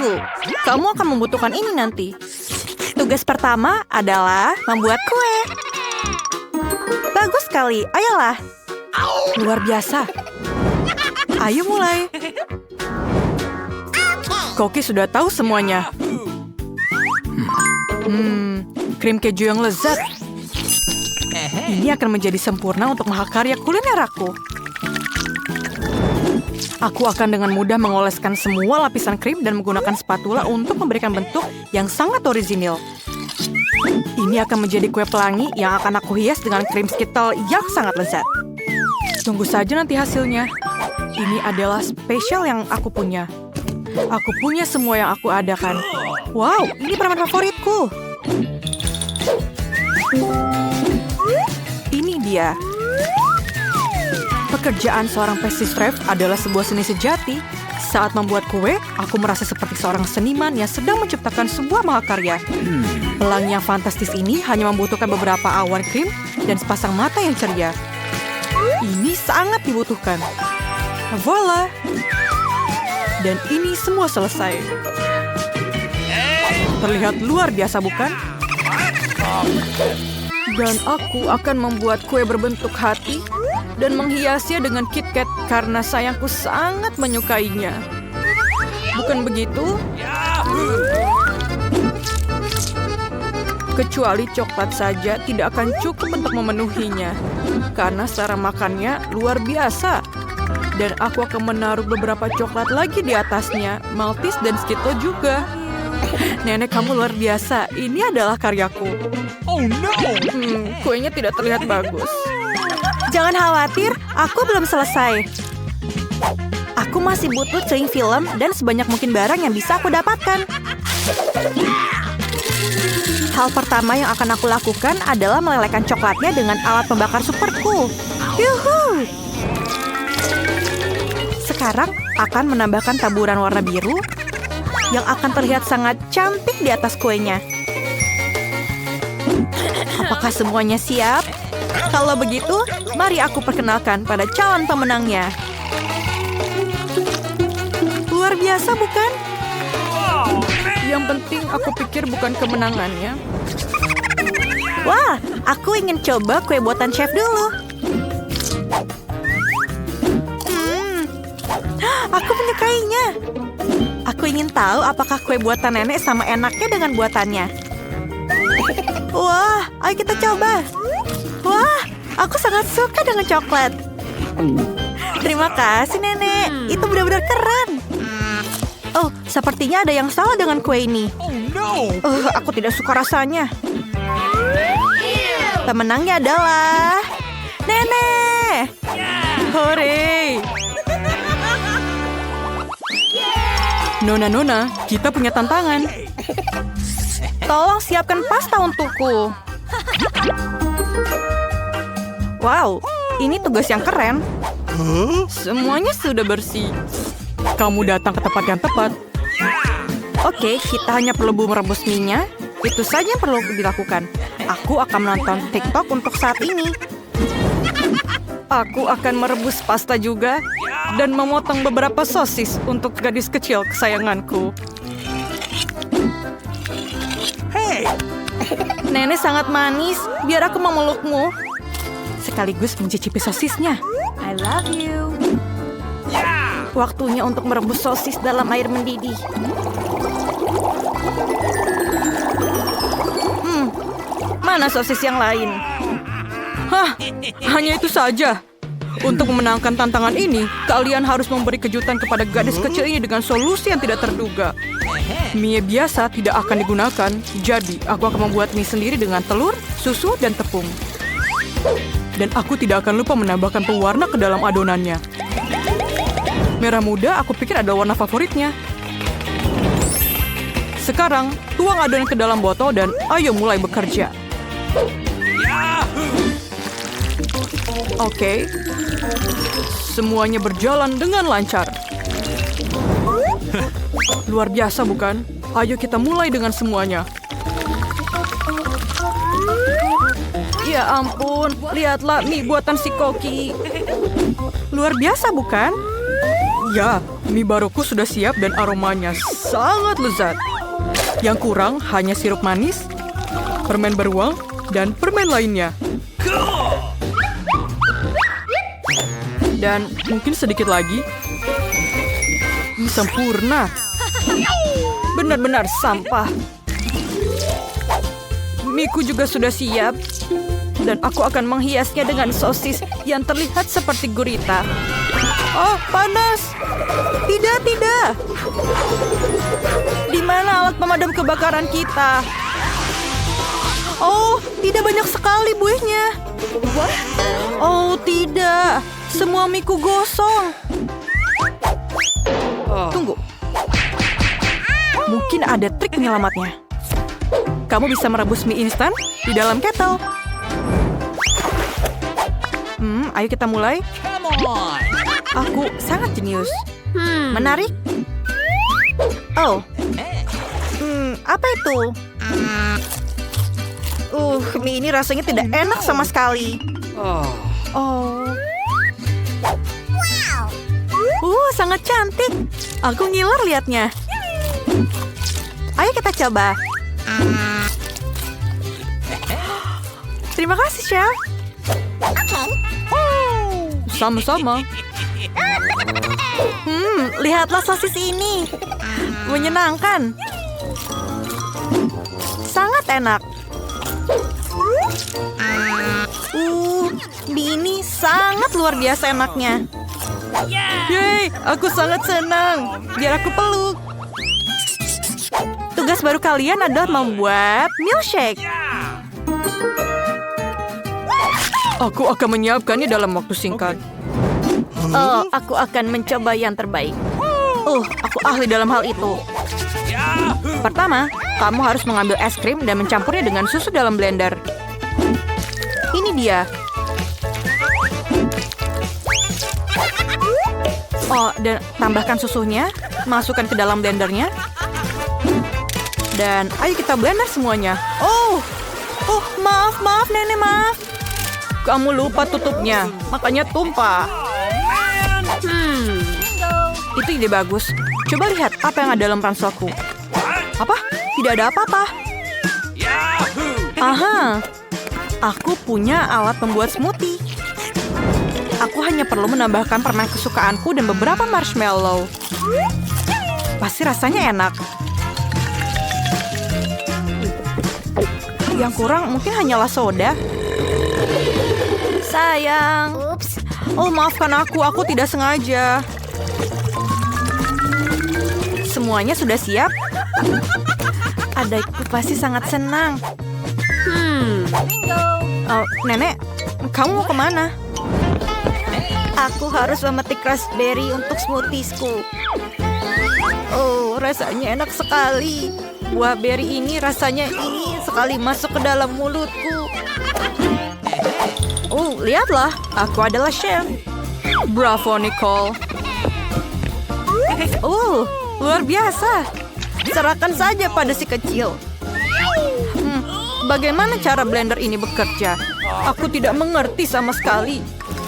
Tunggu, kamu akan membutuhkan ini nanti. Tugas pertama adalah membuat kue. Bagus sekali, ayolah. Luar biasa. Ayo mulai. Koki sudah tahu semuanya. Krim keju yang lezat. Ini akan menjadi sempurna untuk mahakarya kuliner aku. Aku akan dengan mudah mengoleskan semua lapisan krim dan menggunakan spatula untuk memberikan bentuk yang sangat orisinil. Ini akan menjadi kue pelangi yang akan aku hias dengan krim Skittle yang sangat lezat. Tunggu saja nanti hasilnya. Ini adalah spesial yang aku punya. Aku punya semua yang aku adakan. Wow, ini permen favoritku. Ini dia. Pekerjaan seorang pastry chef adalah sebuah seni sejati. Saat membuat kue, aku merasa seperti seorang seniman yang sedang menciptakan sebuah mahakarya. Pelangi yang fantastis ini hanya membutuhkan beberapa awan krim dan sepasang mata yang ceria. Ini sangat dibutuhkan. Voila! Dan ini semua selesai. Terlihat luar biasa, bukan? Dan aku akan membuat kue berbentuk hati dan menghiasnya dengan KitKat karena sayangku sangat menyukainya. Bukan begitu? Kecuali coklat saja tidak akan cukup untuk memenuhinya. Karena cara makannya luar biasa. Dan aku akan menaruh beberapa coklat lagi di atasnya. Maltese dan Skittle juga. Nenek, kamu luar biasa. Ini adalah karyaku. Oh no! Kuenya tidak terlihat bagus. Jangan khawatir, aku belum selesai. Aku masih butuh cling film dan sebanyak mungkin barang yang bisa aku dapatkan. Hal pertama yang akan aku lakukan adalah melelehkan coklatnya dengan alat pembakar superku. Yuhu! Sekarang akan menambahkan taburan warna biru yang akan terlihat sangat cantik di atas kuenya. Apakah semuanya siap? Kalau begitu, mari aku perkenalkan pada calon pemenangnya. Luar biasa, bukan? Yang penting aku pikir bukan kemenangannya. Wah, aku ingin coba kue buatan chef dulu. Aku menyukainya. Aku ingin tahu apakah kue buatan nenek sama enaknya dengan buatannya. Wah, ayo kita coba. Wah, aku sangat suka dengan coklat. Terima kasih, Nenek. Itu benar-benar keren. Oh, sepertinya ada yang salah dengan kue ini. Aku tidak suka rasanya. Pemenangnya adalah Nenek. Hore! Nona, kita punya tantangan. Tolong siapkan pasta untukku. Wow, ini tugas yang keren. Semuanya sudah bersih. Kamu datang ke tempat yang tepat. Oke, kita hanya perlu merebus mie-nya. Itu saja yang perlu dilakukan. Aku akan menonton TikTok untuk saat ini. Aku akan merebus pasta juga dan memotong beberapa sosis untuk gadis kecil kesayanganku. Hey! Nenek sangat manis. Biar aku memelukmu. Sekaligus mencicipi sosisnya. I love you. Waktunya untuk merebus sosis dalam air mendidih. Mana sosis yang lain? Hah, hanya itu saja. Untuk memenangkan tantangan ini, kalian harus memberi kejutan kepada gadis kecil ini dengan solusi yang tidak terduga. Mie biasa tidak akan digunakan, jadi aku akan membuat mie sendiri dengan telur, susu, dan tepung. Dan aku tidak akan lupa menambahkan pewarna ke dalam adonannya. Merah muda aku pikir adalah warna favoritnya. Sekarang, tuang adonan ke dalam botol dan ayo mulai bekerja. Oke. Semuanya berjalan dengan lancar. Luar biasa, bukan? Ayo kita mulai dengan semuanya. Ya ampun, lihatlah mie buatan si Koki. Luar biasa, bukan? Ya, Mie baruku sudah siap dan aromanya sangat lezat. Yang kurang hanya sirup manis, permen beruang, dan permen lainnya. Dan mungkin sedikit lagi. Ini sempurna. Benar-benar sampah. Mie-ku juga sudah siap. Dan aku akan menghiasnya dengan sosis yang terlihat seperti gurita. Oh, panas. Tidak, tidak. Di mana alat pemadam kebakaran kita? Oh, tidak banyak sekali buihnya. Oh, tidak. Semua mie-ku gosong. Tunggu. Mungkin ada trik penyelamatnya. Kamu bisa merebus mie instan di dalam kettle. Ayo kita mulai. Come on. Aku sangat jenius. Menarik? Oh. Apa itu? Mie ini rasanya tidak enak sama sekali. Oh. Sangat cantik. Aku ngiler liatnya. Ayo kita coba. Terima kasih, Chef. Sama-sama. Lihatlah sosis ini. Menyenangkan. Sangat enak. Mie ini sangat luar biasa enaknya. Yeay, aku sangat senang. Biar aku peluk. Tugas baru kalian adalah membuat milkshake. Aku akan menyiapkannya dalam waktu singkat. Oh, aku akan mencoba yang terbaik. Aku ahli dalam hal itu. Pertama, kamu harus mengambil es krim dan mencampurnya dengan susu dalam blender. Ini dia. Oh, dan tambahkan susunya, masukkan ke dalam blendernya. Dan ayo kita blender semuanya. Maaf, Nenek, maaf. Kamu lupa tutupnya, makanya tumpah. Itu ide bagus. Coba lihat apa yang ada dalam ranselku. Apa? Tidak ada apa-apa. Aha, aku punya alat pembuat smoothie. Aku hanya perlu menambahkan permen kesukaanku dan beberapa marshmallow. Pasti rasanya enak. Yang kurang mungkin hanyalah soda. Sayang. Oh, maafkan aku tidak sengaja. Semuanya sudah siap? Adikku pasti sangat senang. Oh, Nenek, kamu mau kemana? Aku harus memetik raspberry untuk smoothiesku. Oh, rasanya enak sekali. Buah beri ini rasanya ingin sekali masuk ke dalam mulutku. Oh, lihatlah, aku adalah chef. Bravo, Nicole. Oh, luar biasa. Serahkan saja pada si kecil. Bagaimana cara blender ini bekerja? Aku tidak mengerti sama sekali.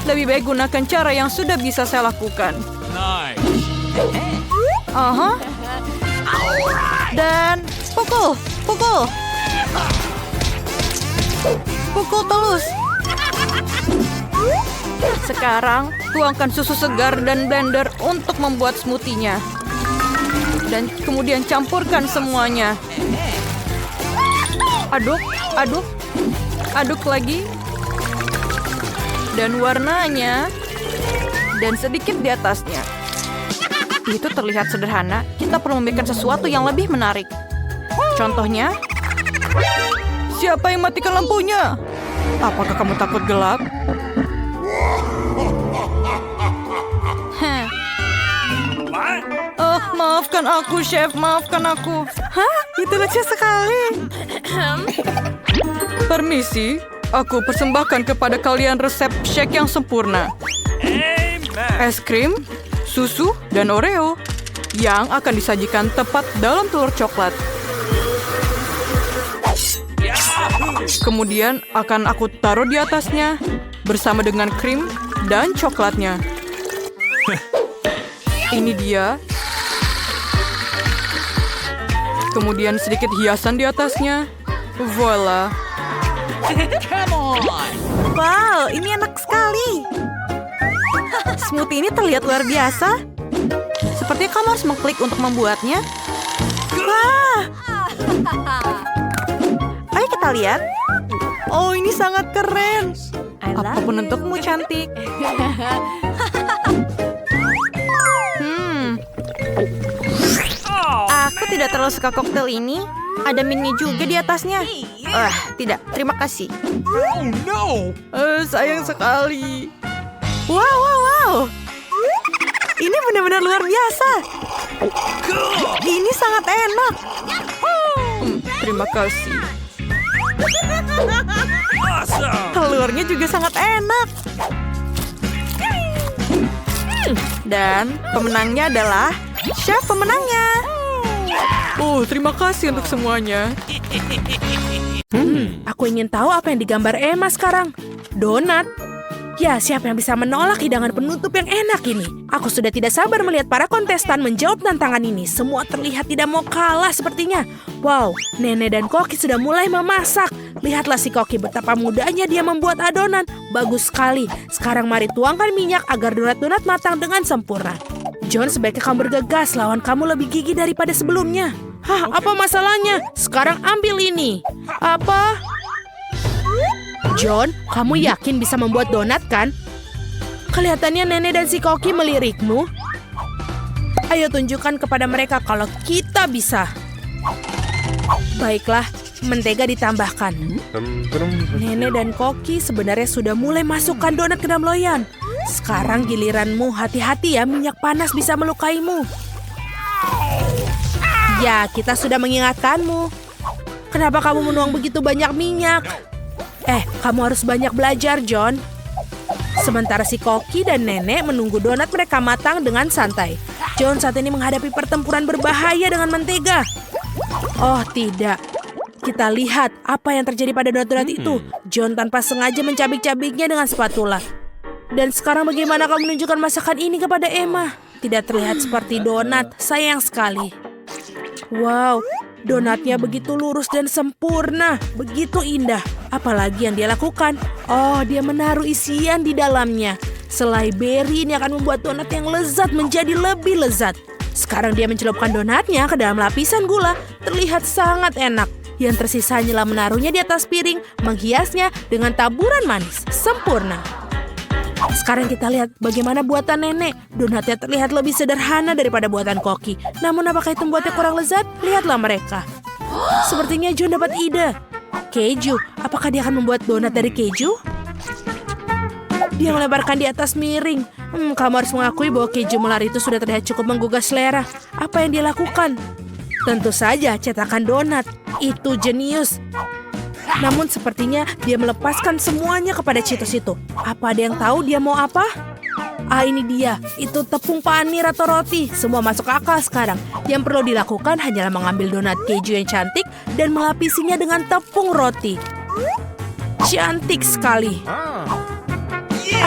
Lebih baik gunakan cara yang sudah bisa saya lakukan. Nice. Dan pukul. Pukul terus. Sekarang, tuangkan susu segar dan blender untuk membuat smoothie-nya. Dan kemudian campurkan semuanya. Aduk lagi. Dan warnanya. Dan sedikit di atasnya. Itu terlihat sederhana. Kita perlu membuat sesuatu yang lebih menarik. Contohnya, siapa yang matikan lampunya? Apakah kamu takut gelap? Maafkan aku, Chef. Maafkan aku. Hah? Itu lucu sekali. Permisi, aku persembahkan kepada kalian resep shake yang sempurna. Es krim, susu, dan Oreo yang akan disajikan tepat dalam telur coklat. Kemudian akan aku taruh di atasnya bersama dengan krim dan coklatnya. Ini dia. Kemudian sedikit hiasan di atasnya. Voila. Come on! Wow, ini enak sekali. Smoothie ini terlihat luar biasa. Sepertinya kamu harus mengklik untuk membuatnya. Wah. Ayo kita lihat. Oh, ini sangat keren. Apapun untukmu, cantik. Aku tidak terlalu suka koktail ini. Ada mini juga di atasnya. Tidak. Terima kasih. Oh no! Sayang sekali. Wow. Ini benar-benar luar biasa. Ini sangat enak. Terima kasih. Awesome! Telurnya juga sangat enak. Dan pemenangnya adalah chef pemenangnya. Terima kasih untuk semuanya. Aku ingin tahu apa yang digambar Emma sekarang. Donat. Ya, siapa yang bisa menolak hidangan penutup yang enak ini? Aku sudah tidak sabar melihat para kontestan menjawab tantangan ini. Semua terlihat tidak mau kalah sepertinya. Wow, Nenek dan Koki sudah mulai memasak. Lihatlah si Koki, betapa mudahnya dia membuat adonan. Bagus sekali. Sekarang mari tuangkan minyak agar donat-donat matang dengan sempurna. John, sebaiknya kamu bergegas. Lawan kamu lebih gigih daripada sebelumnya. Hah, apa masalahnya? Sekarang ambil ini. Apa? John, kamu yakin bisa membuat donat kan? Kelihatannya Nenek dan si Koki melirikmu. Ayo tunjukkan kepada mereka kalau kita bisa. Baiklah, mentega ditambahkan. Nenek dan Koki sebenarnya sudah mulai masukkan donat ke dalam loyang. Sekarang giliranmu, hati-hati ya, minyak panas bisa melukaimu. Ya, kita sudah mengingatkanmu. Kenapa kamu menuang begitu banyak minyak? Kamu harus banyak belajar, John. Sementara si Koki dan Nenek menunggu donat mereka matang dengan santai. John saat ini menghadapi pertempuran berbahaya dengan mentega. Oh, tidak. Kita lihat apa yang terjadi pada donat-donat itu. John tanpa sengaja mencabik-cabiknya dengan spatula. Dan sekarang bagaimana kamu menunjukkan masakan ini kepada Emma? Tidak terlihat seperti donat, sayang sekali. Wow, donatnya begitu lurus dan sempurna, begitu indah. Apalagi yang dia lakukan? Oh, dia menaruh isian di dalamnya. Selai beri ini akan membuat donat yang lezat menjadi lebih lezat. Sekarang dia mencelupkan donatnya ke dalam lapisan gula. Terlihat sangat enak. Yang tersisa hanyalah menaruhnya di atas piring, menghiasnya dengan taburan manis. Sempurna. Sekarang kita lihat bagaimana buatan Nenek. Donatnya terlihat lebih sederhana daripada buatan Koki. Namun apakah itu membuatnya kurang lezat? Lihatlah mereka. Sepertinya John dapat ide. Keju. Apakah dia akan membuat donat dari keju? Dia melebarkan di atas miring. Kamu harus mengakui bahwa keju melar itu sudah terlihat cukup menggugah selera. Apa yang dia lakukan? Tentu saja cetakan donat. Itu jenius. Namun sepertinya dia melepaskan semuanya kepada Cheetos itu. Apa ada yang tahu dia mau apa? Ini dia. Itu tepung panir atau roti. Semua masuk akal sekarang. Yang perlu dilakukan hanyalah mengambil donat keju yang cantik dan melapisinya dengan tepung roti. Cantik sekali.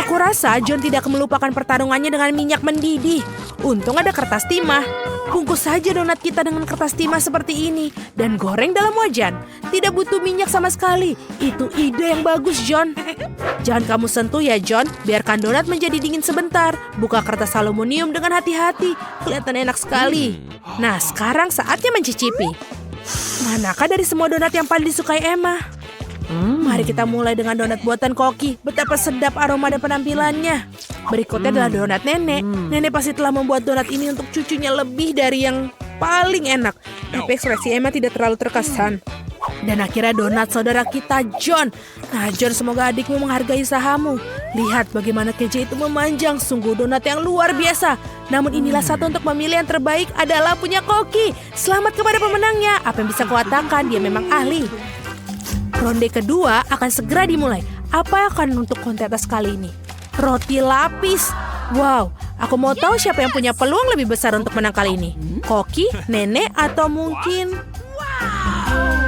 Aku rasa John tidak akan melupakan pertarungannya dengan minyak mendidih. Untung ada kertas timah. Bungkus saja donat kita dengan kertas timah seperti ini dan goreng dalam wajan. Tidak butuh minyak sama sekali. Itu ide yang bagus, John. Jangan kamu sentuh ya, John. Biarkan donat menjadi dingin sebentar. Buka kertas aluminium dengan hati-hati. Kelihatan enak sekali. Nah, sekarang saatnya mencicipi. Manakah dari semua donat yang paling disukai Emma? Mari kita mulai dengan donat buatan Koki. Betapa sedap aroma dan penampilannya. Berikutnya adalah donat Nenek. Nenek pasti telah membuat donat ini untuk cucunya lebih dari yang paling enak. Tapi ekspresi Emma tidak terlalu terkesan. Dan akhirnya donat saudara kita, John. Nah, John, semoga adikmu menghargai usahamu. Lihat bagaimana keju itu memanjang. Sungguh donat yang luar biasa. Namun inilah satu untuk memilih yang terbaik adalah punya Koki. Selamat kepada pemenangnya. Apa yang bisa kukatakan, dia memang ahli. Ronde kedua akan segera dimulai. Apa yang akan untuk kontes kali ini? Roti lapis. Wow, aku mau tahu siapa yang punya peluang lebih besar untuk menang kali ini. Koki, Nenek, atau mungkin...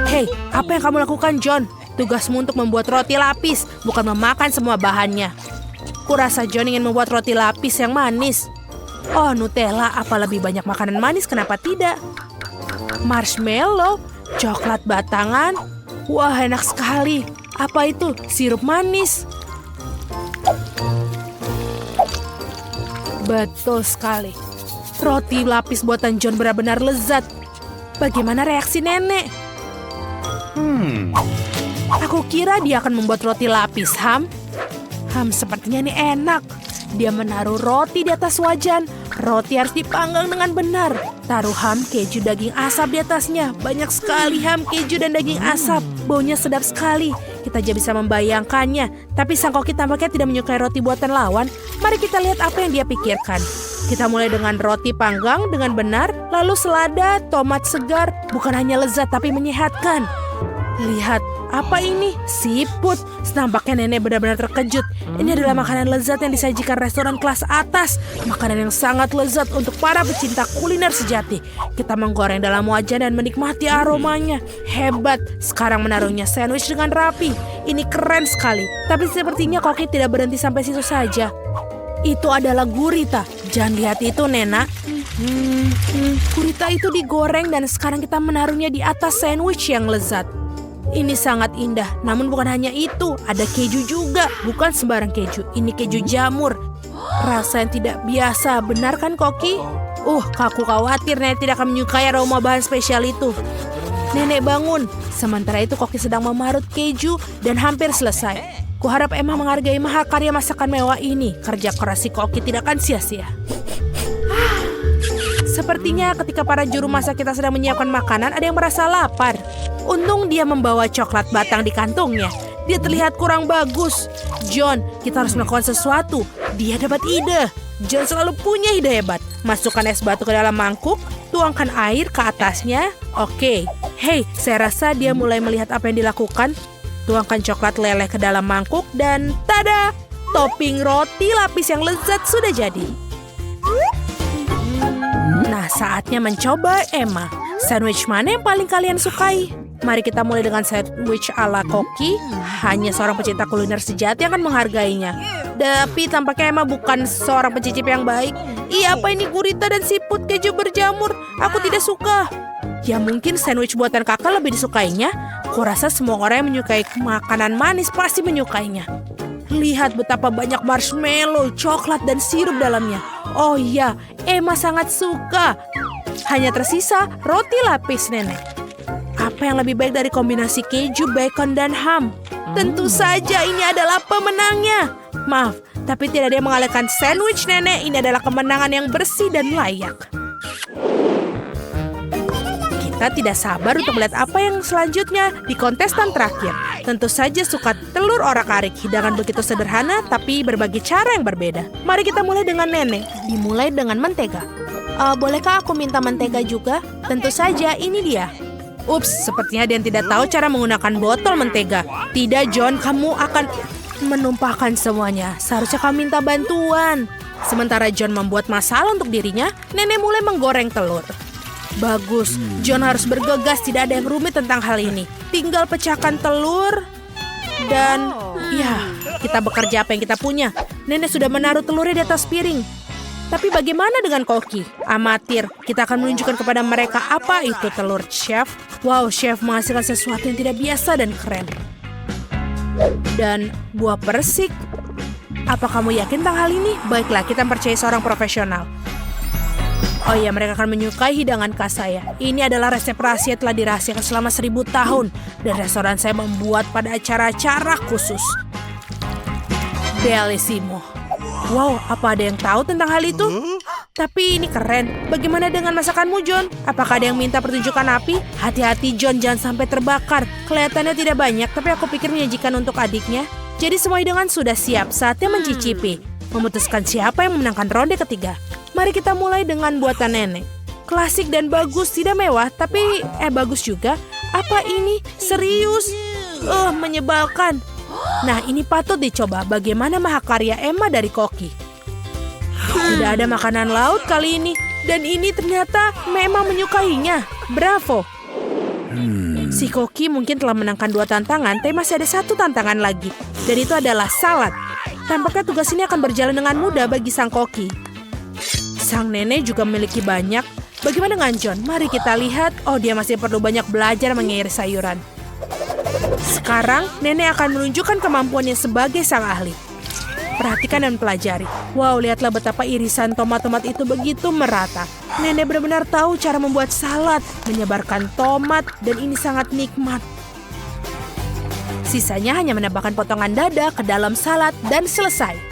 Hei, apa yang kamu lakukan, John? Tugasmu untuk membuat roti lapis, bukan memakan semua bahannya. Kurasa John ingin membuat roti lapis yang manis. Oh, Nutella, apa lebih banyak makanan manis, kenapa tidak? Marshmallow, coklat batangan. Wah, enak sekali. Apa itu? Sirup manis. Betul sekali. Roti lapis buatan John benar-benar lezat. Bagaimana reaksi nenek? Aku kira dia akan membuat roti lapis, Ham. Sepertinya ini enak. Dia menaruh roti di atas wajan. Roti harus dipanggang dengan benar. Taruh ham, keju, daging asap di atasnya. Banyak sekali ham, keju, dan daging asap. Baunya sedap sekali. Kita aja bisa membayangkannya. Tapi sang koki tampaknya tidak menyukai roti buatan lawan. Mari kita lihat apa yang dia pikirkan. Kita mulai dengan roti panggang dengan benar. Lalu selada, tomat segar. Bukan hanya lezat tapi menyehatkan. Lihat, apa ini? Siput. Nampaknya nenek benar-benar terkejut. Ini adalah makanan lezat yang disajikan restoran kelas atas. Makanan yang sangat lezat untuk para pecinta kuliner sejati. Kita menggoreng dalam wajan dan menikmati aromanya. Hebat. Sekarang menaruhnya sandwich dengan rapi. Ini keren sekali. Tapi sepertinya koki tidak berhenti sampai situ saja. Itu adalah gurita. Jangan lihat itu, Nena. Gurita itu digoreng dan sekarang kita menaruhnya di atas sandwich yang lezat. Ini sangat indah, namun bukan hanya itu, ada keju juga, bukan sembarang keju, ini keju jamur. Rasa yang tidak biasa, benar kan Koki? Aku khawatir nenek tidak akan menyukai aroma bahan spesial itu. Nenek bangun, sementara itu Koki sedang memarut keju dan hampir selesai. Kuharap Emma menghargai mahakarya masakan mewah ini, kerja keras si Koki tidak akan sia-sia. Sepertinya ketika para juru masak kita sedang menyiapkan makanan, ada yang merasa lapar. Untung dia membawa coklat batang di kantongnya. Dia terlihat kurang bagus. John, kita harus melakukan sesuatu. Dia dapat ide. John selalu punya ide hebat. Masukkan es batu ke dalam mangkuk, tuangkan air ke atasnya. Oke. Hei, saya rasa dia mulai melihat apa yang dilakukan. Tuangkan coklat leleh ke dalam mangkuk dan tada! Topping roti lapis yang lezat sudah jadi. Nah, saatnya mencoba Emma. Sandwich mana yang paling kalian sukai? Mari kita mulai dengan sandwich ala Koki. Hanya seorang pecinta kuliner sejati yang akan menghargainya. Tapi tampaknya Emma bukan seorang pencicip yang baik. Apa ini gurita dan siput keju berjamur? Aku tidak suka. Ya mungkin sandwich buatan kakak lebih disukainya. Kurasa semua orang yang menyukai makanan manis pasti menyukainya. Lihat betapa banyak marshmallow, coklat, dan sirup dalamnya. Oh iya, Emma sangat suka. Hanya tersisa roti lapis nenek. Apa yang lebih baik dari kombinasi keju, bacon, dan ham? Tentu saja ini adalah pemenangnya. Maaf, tapi tidak ada yang mengalahkan sandwich nenek. Ini adalah kemenangan yang bersih dan layak. Kita tidak sabar untuk melihat apa yang selanjutnya di kontestan terakhir. Tentu saja suka telur orak-arik. Hidangan begitu sederhana tapi berbagai cara yang berbeda. Mari kita mulai dengan nenek. Dimulai dengan mentega. Bolehkah aku minta mentega juga? Tentu saja, ini dia. Ups, sepertinya dia tidak tahu cara menggunakan botol mentega. Tidak, John, kamu akan menumpahkan semuanya. Seharusnya kamu minta bantuan. Sementara John membuat masalah untuk dirinya, nenek mulai menggoreng telur. Bagus, John harus bergegas, tidak ada yang rumit tentang hal ini. Tinggal pecahkan telur dan ya, kita bekerja apa yang kita punya. Nenek sudah menaruh telurnya di atas piring. Tapi bagaimana dengan Koki? Amatir, kita akan menunjukkan kepada mereka apa itu telur, Chef. Wow, Chef menghasilkan sesuatu yang tidak biasa dan keren. Dan buah persik. Apa kamu yakin tentang hal ini? Baiklah, kita percaya seorang profesional. Oh iya, mereka akan menyukai hidangan khas saya. Ini adalah resep rahasia telah dirahasiakan selama 1000 tahun. Dan restoran saya membuat pada acara-acara khusus. Bellissimo. Wow, apa ada yang tahu tentang hal itu? Tapi ini keren. Bagaimana dengan masakanmu, John? Apakah ada yang minta pertunjukan api? Hati-hati, John, jangan sampai terbakar. Kelihatannya tidak banyak, tapi aku pikir menyajikan untuk adiknya. Jadi semua hidangan sudah siap, saatnya mencicipi. Memutuskan siapa yang memenangkan ronde ketiga. Mari kita mulai dengan buatan nenek. Klasik dan bagus, tidak mewah, tapi bagus juga. Apa ini? Serius? Menyebalkan. Nah, ini patut dicoba. Bagaimana mahakarya Emma dari Koki? Tidak ada makanan laut kali ini. Dan ini ternyata memang menyukainya. Bravo. Si Koki mungkin telah menangkan 2 tantangan, tapi masih ada 1 tantangan lagi. Dan itu adalah salad. Tampaknya tugas ini akan berjalan dengan mudah bagi sang Koki. Sang nenek juga memiliki banyak. Bagaimana dengan John? Mari kita lihat. Oh, dia masih perlu banyak belajar mengiris sayuran. Sekarang, nenek akan menunjukkan kemampuannya sebagai sang ahli. Perhatikan dan pelajari. Wow, lihatlah betapa irisan tomat-tomat itu begitu merata. Nenek benar-benar tahu cara membuat salad, menyebarkan tomat, dan ini sangat nikmat. Sisanya hanya menambahkan potongan dada ke dalam salad dan selesai.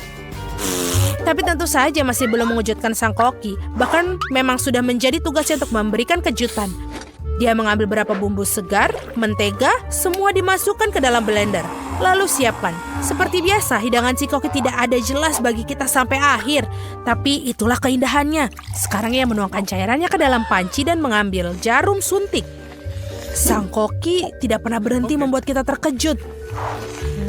Tapi tentu saja masih belum mengejutkan sang koki. Bahkan memang sudah menjadi tugasnya untuk memberikan kejutan. Dia mengambil beberapa bumbu segar, mentega, semua dimasukkan ke dalam blender. Lalu siapkan. Seperti biasa, hidangan si koki tidak ada jelas bagi kita sampai akhir. Tapi itulah keindahannya. Sekarang ia menuangkan cairannya ke dalam panci dan mengambil jarum suntik. Sang koki tidak pernah berhenti membuat kita terkejut.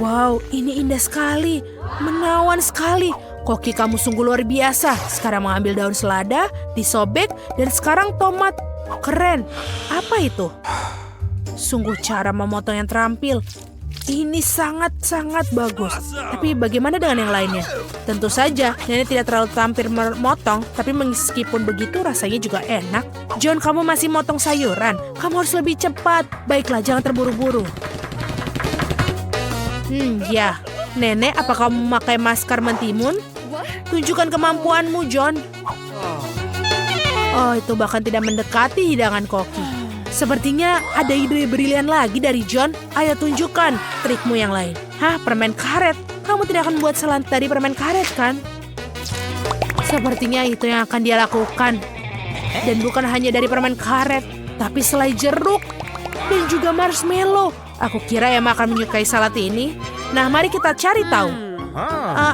Wow, ini indah sekali. Menawan sekali. Koki kamu sungguh luar biasa. Sekarang mengambil daun selada, disobek, dan sekarang tomat. Keren. Apa itu? Sungguh cara memotong yang terampil. Ini sangat-sangat bagus. Tapi bagaimana dengan yang lainnya? Tentu saja, nenek tidak terlalu tampil memotong, tapi meskipun begitu rasanya juga enak. John, kamu masih motong sayuran. Kamu harus lebih cepat. Baiklah, jangan terburu-buru. Ya. Nenek, apa kamu memakai maskar mentimun? Tunjukkan kemampuanmu, John. Oh, itu bahkan tidak mendekati hidangan koki. Sepertinya ada ide brilian lagi dari John. Ayo tunjukkan trikmu yang lain. Hah, permen karet? Kamu tidak akan membuat salad dari permen karet, kan? Sepertinya itu yang akan dia lakukan. Dan bukan hanya dari permen karet, tapi selai jeruk dan juga marshmallow. Aku kira Emma akan menyukai salad ini. Nah, mari kita cari tahu.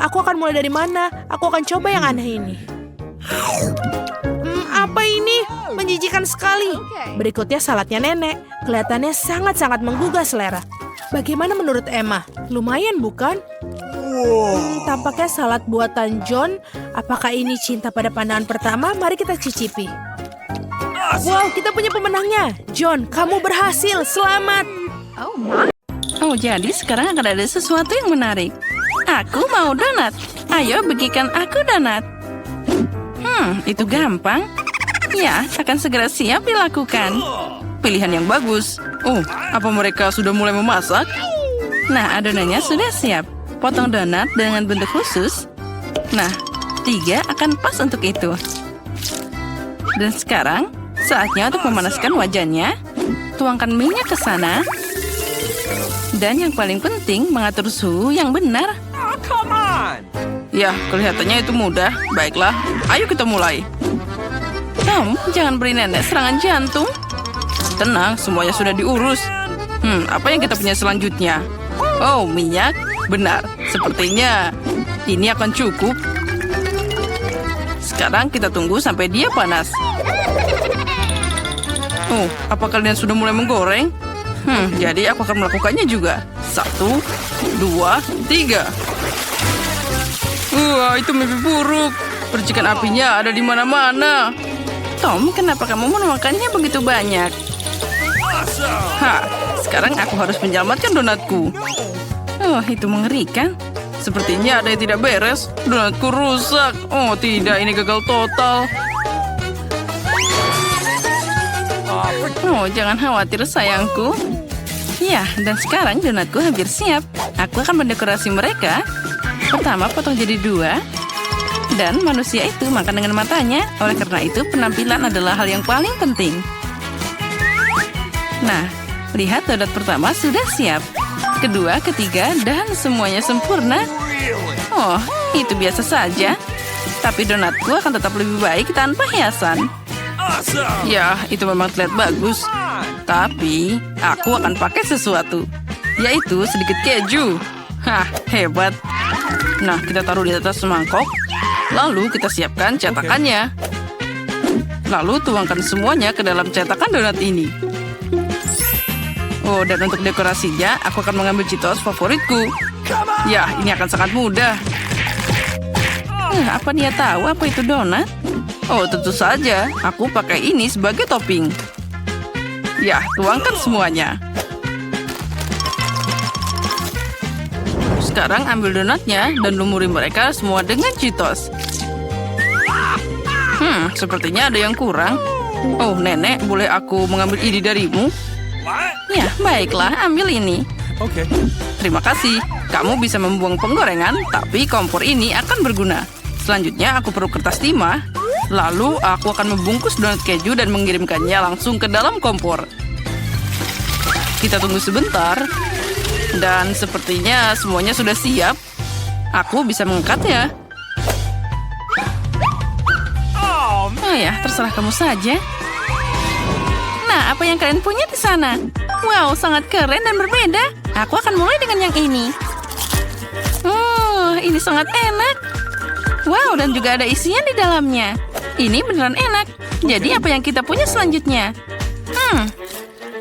Aku akan mulai dari mana? Aku akan coba yang aneh ini. Apa ini? Menjijikan sekali. Berikutnya saladnya nenek. Kelihatannya sangat-sangat menggugah selera. Bagaimana menurut Emma? Lumayan bukan? Tampaknya salad buatan John. Apakah ini cinta pada pandangan pertama? Mari kita cicipi. Wow, kita punya pemenangnya. John, kamu berhasil. Selamat. Oh, jadi sekarang akan ada sesuatu yang menarik. Aku mau donat. Ayo bagikan aku donat. Itu gampang. Ya, akan segera siap dilakukan. Pilihan yang bagus. Oh, apa mereka sudah mulai memasak? Nah, adonannya sudah siap. Potong donat dengan bentuk khusus. Nah, 3 akan pas untuk itu. Dan sekarang, saatnya untuk memanaskan wajannya. Tuangkan minyak ke sana. Dan yang paling penting, mengatur suhu yang benar. Oh, come on! Ya, kelihatannya itu mudah. Baiklah, ayo kita mulai. Tom, jangan beri nenek serangan jantung. Tenang, semuanya sudah diurus. Apa yang kita punya selanjutnya? Oh, minyak. Benar, sepertinya ini akan cukup. Sekarang kita tunggu sampai dia panas. Oh, apa kalian sudah mulai menggoreng? Jadi aku akan melakukannya juga. 1, 2, 3. Wah, itu mimpi buruk. Percikan apinya ada di mana-mana. Tom, kenapa kamu menuangkannya begitu banyak? Sekarang aku harus menyelamatkan donatku. Oh, itu mengerikan. Sepertinya ada yang tidak beres. Donatku rusak. Oh, tidak, ini gagal total. Oh, jangan khawatir sayangku. Ya, dan sekarang donatku hampir siap. Aku akan mendekorasi mereka. Pertama, potong jadi 2. Dan manusia itu makan dengan matanya. Oleh karena itu, penampilan adalah hal yang paling penting. Nah, lihat donat pertama sudah siap. Kedua, ketiga, dan semuanya sempurna. Oh, itu biasa saja. Tapi donatku akan tetap lebih baik tanpa hiasan. Ya, itu memang terlihat bagus. Tapi, aku akan pakai sesuatu. Yaitu sedikit keju. Hebat. Nah, kita taruh di atas semangkok. Lalu kita siapkan cetakannya. Lalu tuangkan semuanya ke dalam cetakan donat ini. Oh, dan untuk dekorasinya, aku akan mengambil Cheetos favoritku. Ya, ini akan sangat mudah. Apa dia tahu apa itu donat? Oh, tentu saja. Aku pakai ini sebagai topping. Ya, tuangkan semuanya. Sekarang ambil donatnya dan lumuri mereka semua dengan Cheetos. Sepertinya ada yang kurang. Oh, Nenek, boleh aku mengambil ini darimu? What? Ya, baiklah, ambil ini. Okay. Terima kasih. Kamu bisa membuang penggorengan, tapi kompor ini akan berguna. Selanjutnya, aku perlu kertas timah. Lalu, aku akan membungkus donat keju dan mengirimkannya langsung ke dalam kompor. Kita tunggu sebentar. Dan sepertinya semuanya sudah siap. Aku bisa mengangkatnya. Oh ya, terserah kamu saja. Nah, apa yang kalian punya di sana? Wow, sangat keren dan berbeda. Aku akan mulai dengan yang ini. Oh, ini sangat enak. Wow, dan juga ada isian di dalamnya. Ini beneran enak. Jadi apa yang kita punya selanjutnya?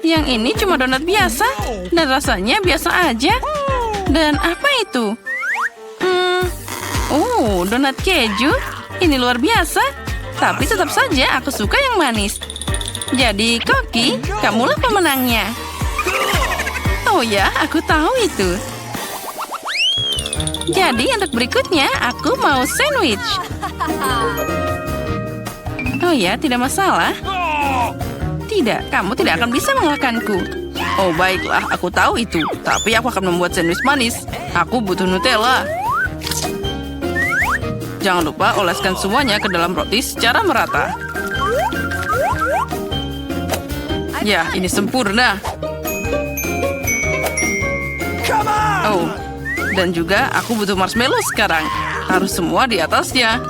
Yang ini cuma donat biasa. Dan rasanya biasa aja. Dan apa itu? Oh, donat keju. Ini luar biasa. Tapi tetap saja aku suka yang manis. Jadi, Koki, kamulah pemenangnya. Oh ya, aku tahu itu. Jadi, untuk berikutnya, aku mau sandwich. Oh ya, tidak masalah. Tidak, kamu tidak akan bisa mengalahkanku. Oh, baiklah, aku tahu itu. Tapi aku akan membuat sandwich manis. Aku butuh Nutella. Jangan lupa oleskan semuanya ke dalam roti secara merata. Ya, ini sempurna. Oh, dan juga aku butuh marshmallow sekarang. Taruh semua di atasnya.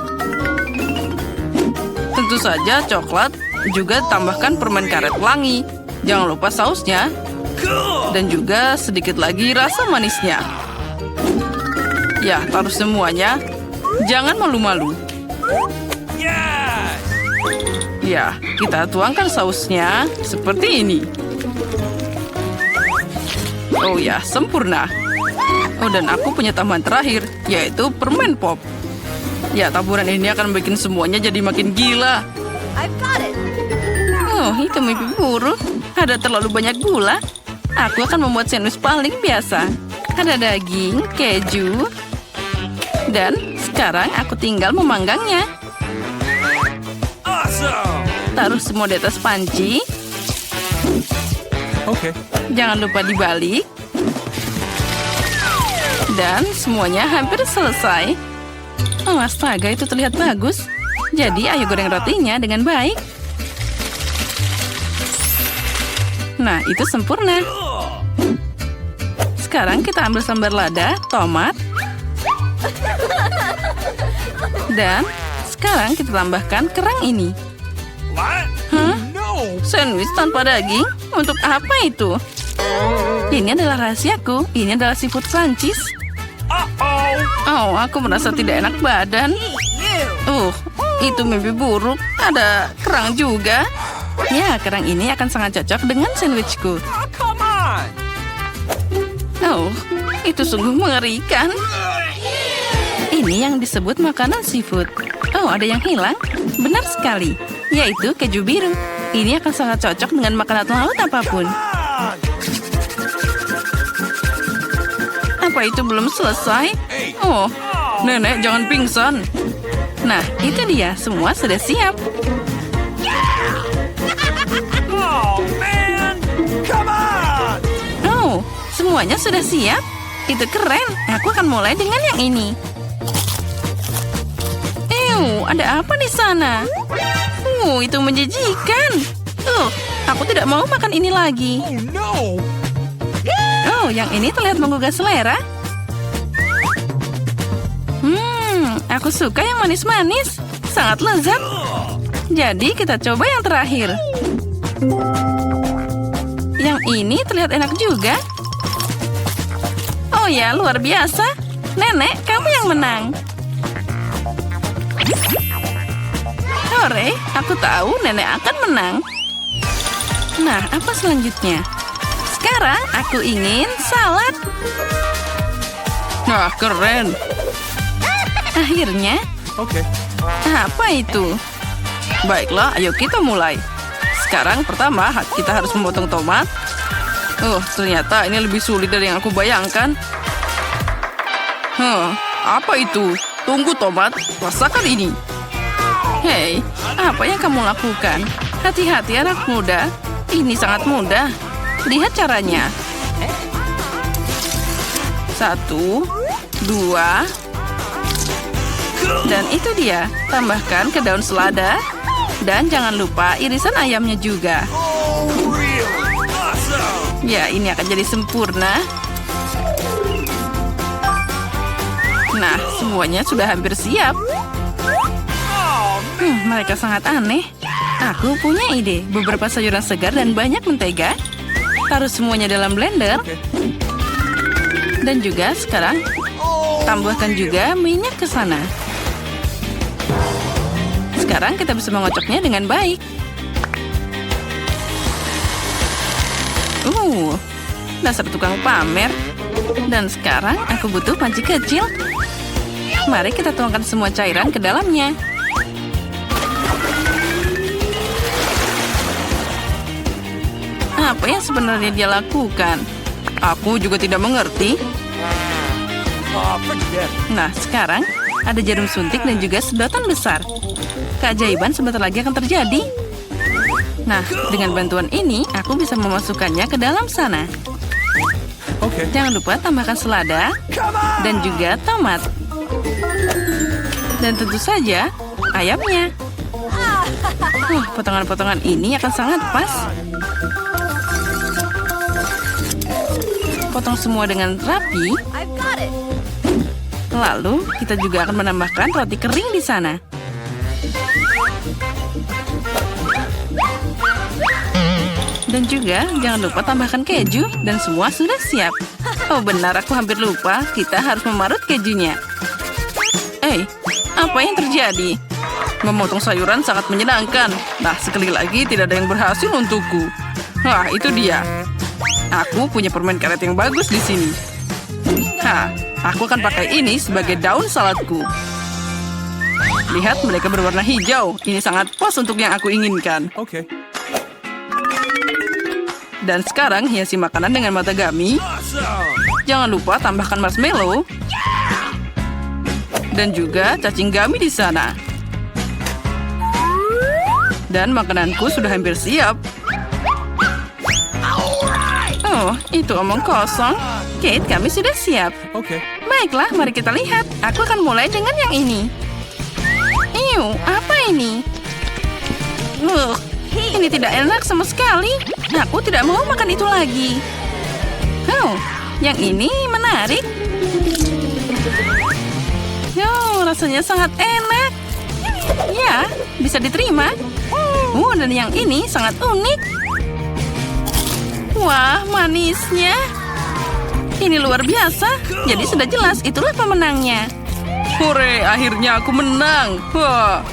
Tentu saja coklat, juga tambahkan permen karet pelangi. Jangan lupa sausnya. Dan juga sedikit lagi rasa manisnya. Ya, taruh semuanya. Jangan malu-malu. Yes! Ya, kita tuangkan sausnya seperti ini. Oh ya, sempurna. Oh, dan aku punya tambahan terakhir, yaitu permen pop. Ya, taburan ini akan bikin semuanya jadi makin gila. Oh, itu mimpi buruk. Ada terlalu banyak gula. Aku akan membuat sandwich paling biasa. Ada daging, keju, dan sekarang aku tinggal memanggangnya. Awesome! Taruh semua di atas panci. Okay. Jangan lupa dibalik. Dan semuanya hampir selesai. Oh, astaga, itu terlihat bagus. Jadi, ayo goreng rotinya dengan baik. Nah, itu sempurna. Sekarang kita ambil sambal lada, tomat. Dan sekarang kita tambahkan kerang ini. What? Hah? No! Sandwich tanpa daging? Untuk apa itu? Ini adalah rahasiaku. Ini adalah seafood Francis. Uh-oh! Oh, aku merasa tidak enak badan. Itu mimpi buruk. Ada kerang juga. Ya, kerang ini akan sangat cocok dengan sandwichku. Oh, come on! Oh, itu sungguh mengerikan. Ini yang disebut makanan seafood. Oh, ada yang hilang? Benar sekali. Yaitu keju biru. Ini akan sangat cocok dengan makanan laut apapun. Apa itu belum selesai? Oh, Nenek, jangan pingsan. Nah, itu dia. Semua sudah siap. Oh, man! Come on! Oh, semuanya sudah siap. Itu keren. Aku akan mulai dengan yang ini. Ada apa di sana? Itu menjijikan. Aku tidak mau makan ini lagi. Oh, no! Oh, yang ini terlihat menggugah selera. Aku suka yang manis-manis. Sangat lezat. Jadi kita coba yang terakhir. Yang ini terlihat enak juga. Oh ya, luar biasa. Nenek, kamu yang menang. Hore, aku tahu Nenek akan menang. Nah, apa selanjutnya? Sekarang aku ingin salad. Nah, keren. Akhirnya, Okay. apa itu? Baiklah, ayo kita mulai. Sekarang pertama kita harus memotong tomat. Ternyata ini lebih sulit dari yang aku bayangkan. Apa itu? Tunggu tomat, rasakan ini. Hei, apa yang kamu lakukan? Hati-hati anak muda. Ini sangat mudah. Lihat caranya. 1, 2, dan itu dia. Tambahkan ke daun selada. Dan jangan lupa irisan ayamnya juga. Oh, really? Awesome! Ya, ini akan jadi sempurna. Nah, semuanya sudah hampir siap. Oh, Mereka sangat aneh. Aku punya ide. Beberapa sayuran segar dan banyak mentega. Taruh semuanya dalam blender. Dan juga sekarang, tambahkan juga minyak ke sana. Sekarang kita bisa mengocoknya dengan baik. Dasar tukang pamer. Dan sekarang aku butuh panci kecil. Mari kita tuangkan semua cairan ke dalamnya. Apa yang sebenarnya dia lakukan? Aku juga tidak mengerti. forget it. Nah, sekarang ada jarum suntik dan juga sedotan besar. Keajaiban sebentar lagi akan terjadi. Nah, dengan bantuan ini, aku bisa memasukkannya ke dalam sana. Okay. Jangan lupa tambahkan selada Come on! dan juga tomat. Dan tentu saja, ayamnya. Potongan-potongan ini akan sangat pas. Potong semua dengan rapi. Lalu, kita juga akan menambahkan roti kering di sana. Dan juga, jangan lupa tambahkan keju. Dan semua sudah siap. Oh benar, aku hampir lupa. Kita harus memarut kejunya. Apa yang terjadi? Memotong sayuran sangat menyenangkan. Nah, sekali lagi tidak ada yang berhasil untukku. Wah, itu dia. Aku punya permen karet yang bagus di sini. Aku akan pakai ini sebagai daun saladku. Lihat, mereka berwarna hijau. Ini sangat pas untuk yang aku inginkan. Okay. Dan sekarang hiasi makanan dengan matagami. Awesome! Jangan lupa tambahkan marshmallow. Dan juga cacing gami di sana. Dan makananku sudah hampir siap. Oh, itu omong kosong. Kate, kami sudah siap. Okay. Baiklah, mari kita lihat. Aku akan mulai dengan yang ini. Apa ini? Ini tidak enak sama sekali. Aku tidak mau makan itu lagi. Yang ini menarik. Rasanya sangat enak. Ya, bisa diterima. Dan yang ini sangat unik. Wah, manisnya. Ini luar biasa. Jadi sudah jelas itulah pemenangnya. Hore, akhirnya aku menang. Wah,